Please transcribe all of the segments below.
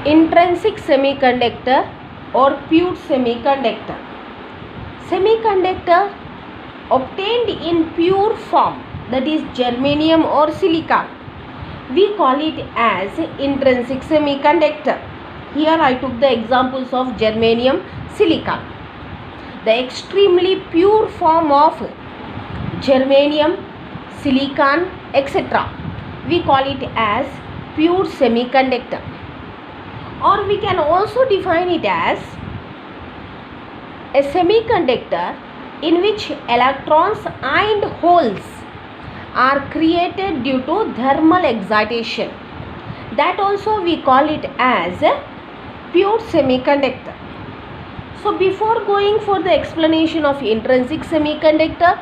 Intrinsic semiconductor or pure semiconductor. Semiconductor obtained in pure form, that is germanium or silicon, we call it as intrinsic semiconductor. Here I took the examples of germanium, silicon. The extremely pure form of germanium, silicon, etc. we call it as pure semiconductor. Or we can also define it as a semiconductor in which electrons and holes are created due to thermal excitation. That also we call it as a pure semiconductor. So before going for the explanation of intrinsic semiconductor,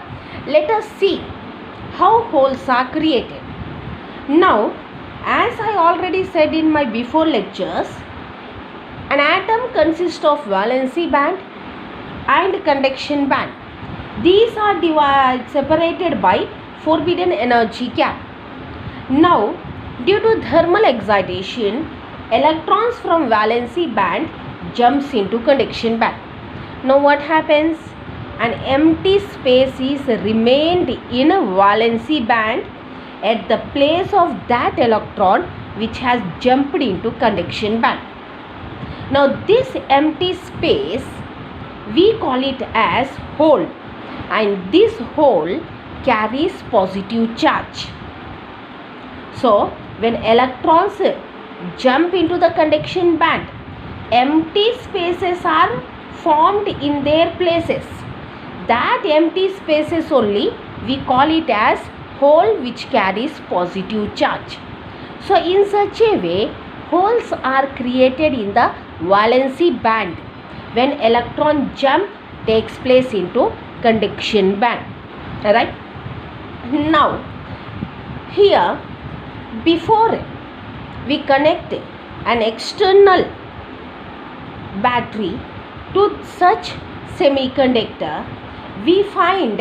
let us see how holes are created. Now, as I already said in my before lectures, an atom consists of valency band and conduction band. These are separated by forbidden energy gap. Now, due to thermal excitation, electrons from valency band jumps into conduction band. Now what happens? An empty space is remained in a valency band at the place of that electron which has jumped into conduction band. Now this empty space we call it as hole, and this hole carries positive charge. So when electrons jump into the conduction band, empty spaces are formed in their places. That empty spaces only we call it as hole which carries positive charge. So in such a way, holes are created in the valency band when electron jump takes place into conduction band. Right? Now here, before we connect an external battery to such semiconductor, we find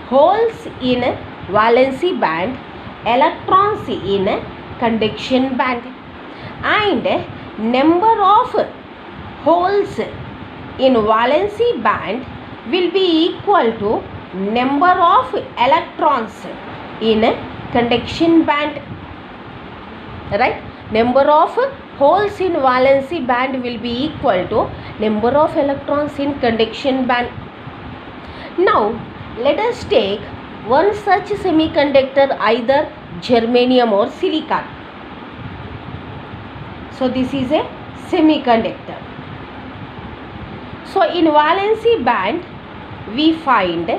holes in valency band, electrons in conduction band, and number of holes in valency band will be equal to number of electrons in conduction band. Right? Number of holes in valency band will be equal to number of electrons in conduction band. Now let us take one such semiconductor, either germanium or silicon. So this is a semiconductor. So in valency band we find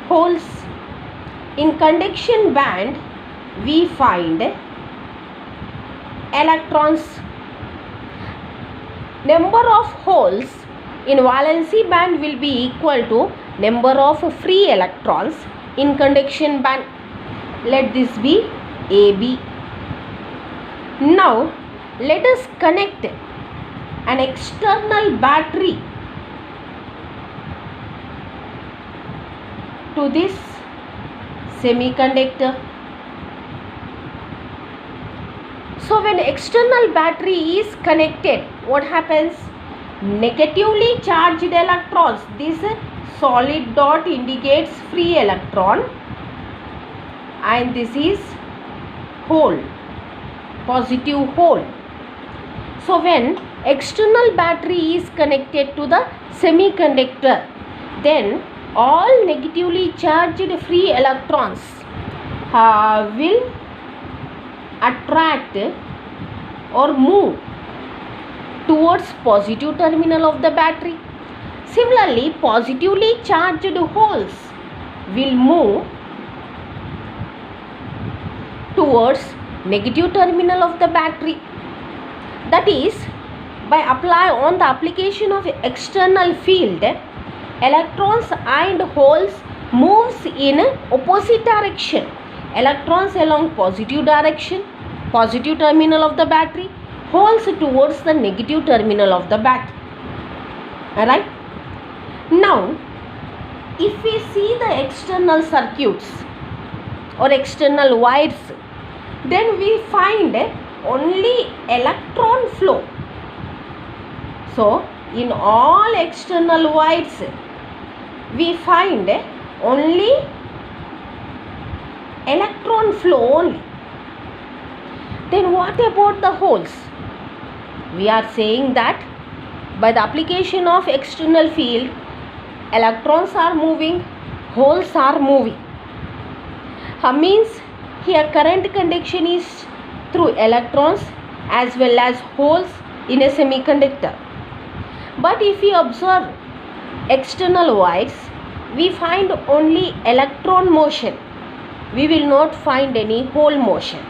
holes. In conduction band we find electrons. Number of holes in valency band will be equal to number of free electrons in conduction band. Let this be AB. Now let us connect an external battery to this semiconductor. So when external battery is connected, what happens? Negatively charged electrons, this solid dot indicates free electron, and this is hole, positive hole. So when external battery is connected to the semiconductor, then all negatively charged free electrons will attract or move towards positive terminal of the battery. Similarly, positively charged holes will move towards negative terminal of the battery. That is, by on the application of external field, electrons and holes moves in opposite direction. Electrons along positive direction, positive terminal of the battery, holes towards the negative terminal of the battery. Alright? Now, if we see the external circuits or external wires, then we find only electron flow So in all external wires we find only electron flow only. Then what about the holes? We are saying that by the application of external field, electrons are moving, holes are moving. Means here current conduction is through electrons as well as holes in a semiconductor. But if we observe external wires, we find only electron motion. We will not find any hole motion.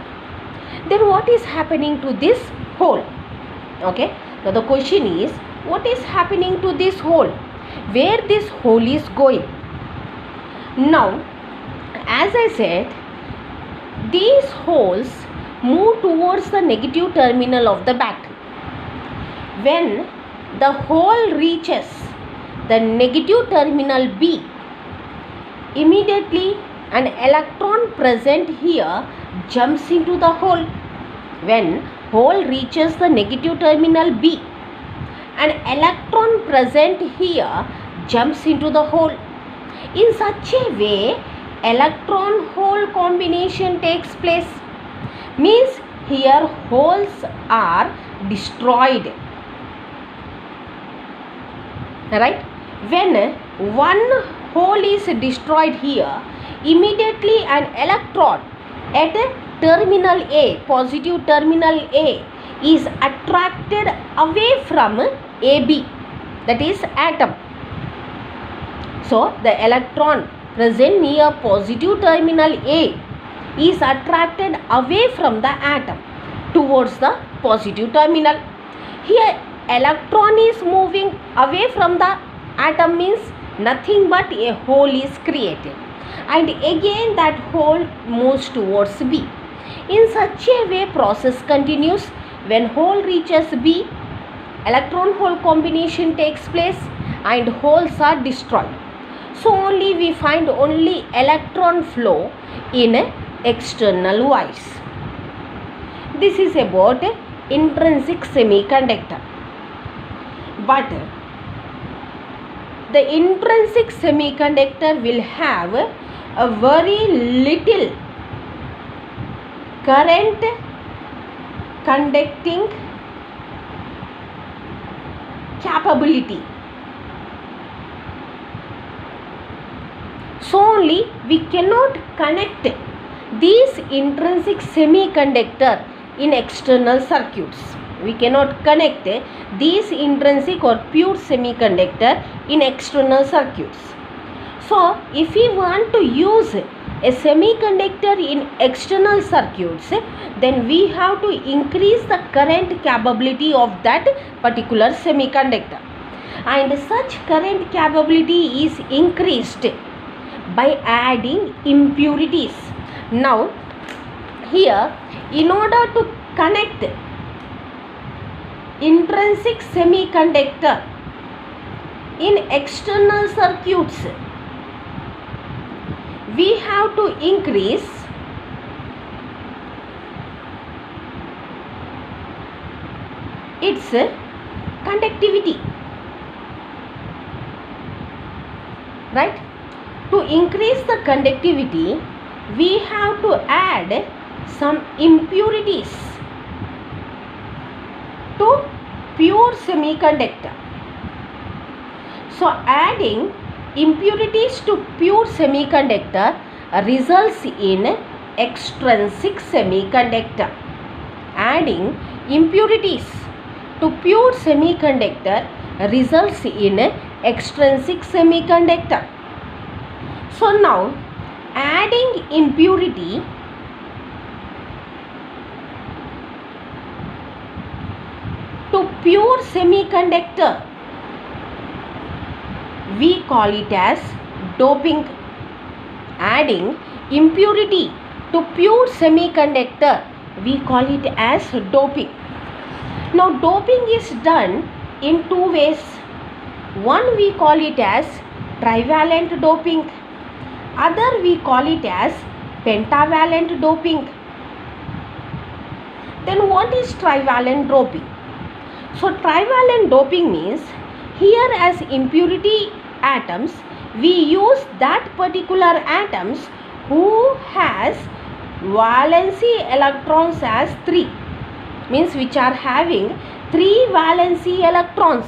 Then what is happening to this hole? Okay, now the question is, what is happening to this hole? Where this hole is going? Now, as I said, these holes move towards the negative terminal of the battery. When the hole reaches the negative terminal B, immediately an electron present here jumps into the hole. When hole reaches the negative terminal B, an electron present here jumps into the hole. In such a way, electron hole combination takes place. Means here holes are destroyed. Right? When one hole is destroyed here, immediately an electron at terminal A, positive terminal A, is attracted away from AB, that is atom. So the electron present near positive terminal A is attracted away from the atom towards the positive terminal. Here electron is moving away from the atom, means nothing but a hole is created, and again that hole moves towards B. In such a way process continues. When hole reaches B, electron hole combination takes place and holes are destroyed. So only we find only electron flow in external wires. This is about intrinsic semiconductor. But the intrinsic semiconductor will have a very little current conducting capability. So only we cannot connect these intrinsic semiconductor in external circuits. We cannot connect these intrinsic or pure semiconductor in external circuits. So if we want to use a semiconductor in external circuits, then we have to increase the current capability of that particular semiconductor, and such current capability is increased by adding impurities. Now here, in order to connect intrinsic semiconductor in external circuits, we have to increase its conductivity, right? To increase the conductivity, we have to add some impurities to pure semiconductor. So adding impurities to pure semiconductor results in extrinsic semiconductor. Adding impurities to pure semiconductor results in extrinsic semiconductor. So now adding impurity to pure semiconductor, we call it as doping. Adding impurity to pure semiconductor, we call it as doping. Now doping is done in two ways. One, we call it as trivalent doping. Other, we call it as pentavalent doping. Then what is trivalent doping? So trivalent doping means here as impurity atoms we use that particular atoms who has valency electrons as 3, means which are having 3 valency electrons.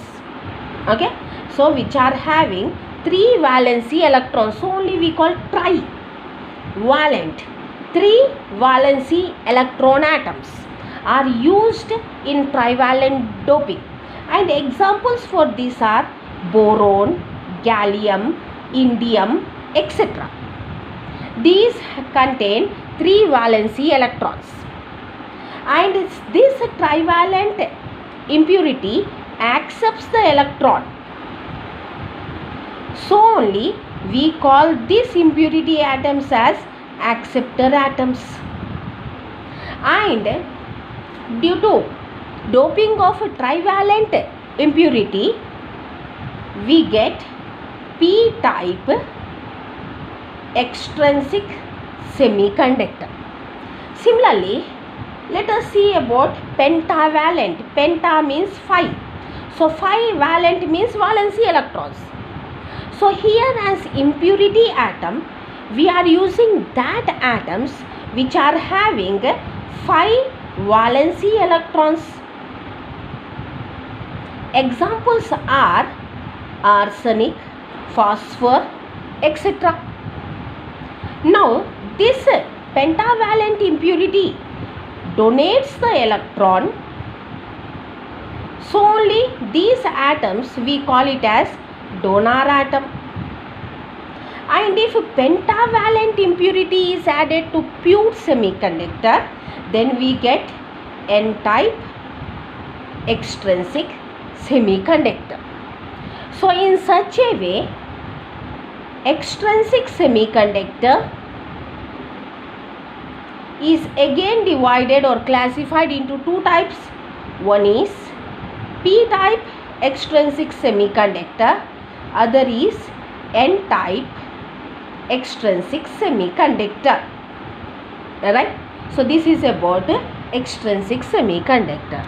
Okay, so which are having 3 valency electrons, so only we call trivalent. 3 valency electron atoms are used in trivalent doping, and examples for these are boron, gallium, indium, etc. These contain 3 valency electrons, and this trivalent impurity accepts the electron, so only we call these impurity atoms as acceptor atoms. And due to doping of a trivalent impurity we get p-type extrinsic semiconductor. Similarly, let us see about pentavalent. Penta means 5. So 5 valent means valency electrons. So here as impurity atom we are using that atoms which are having 5 valency electrons. Examples are arsenic, phosphor, etc. Now this pentavalent impurity donates the electron, so only these atoms we call it as donor atom. And if pentavalent impurity is added to pure semiconductor, then we get n-type extrinsic semiconductor. So in such a way, extrinsic semiconductor is again divided or classified into 2 types. One is p-type extrinsic semiconductor, other is n-type extrinsic semiconductor. Alright, so this is about the extrinsic semiconductor.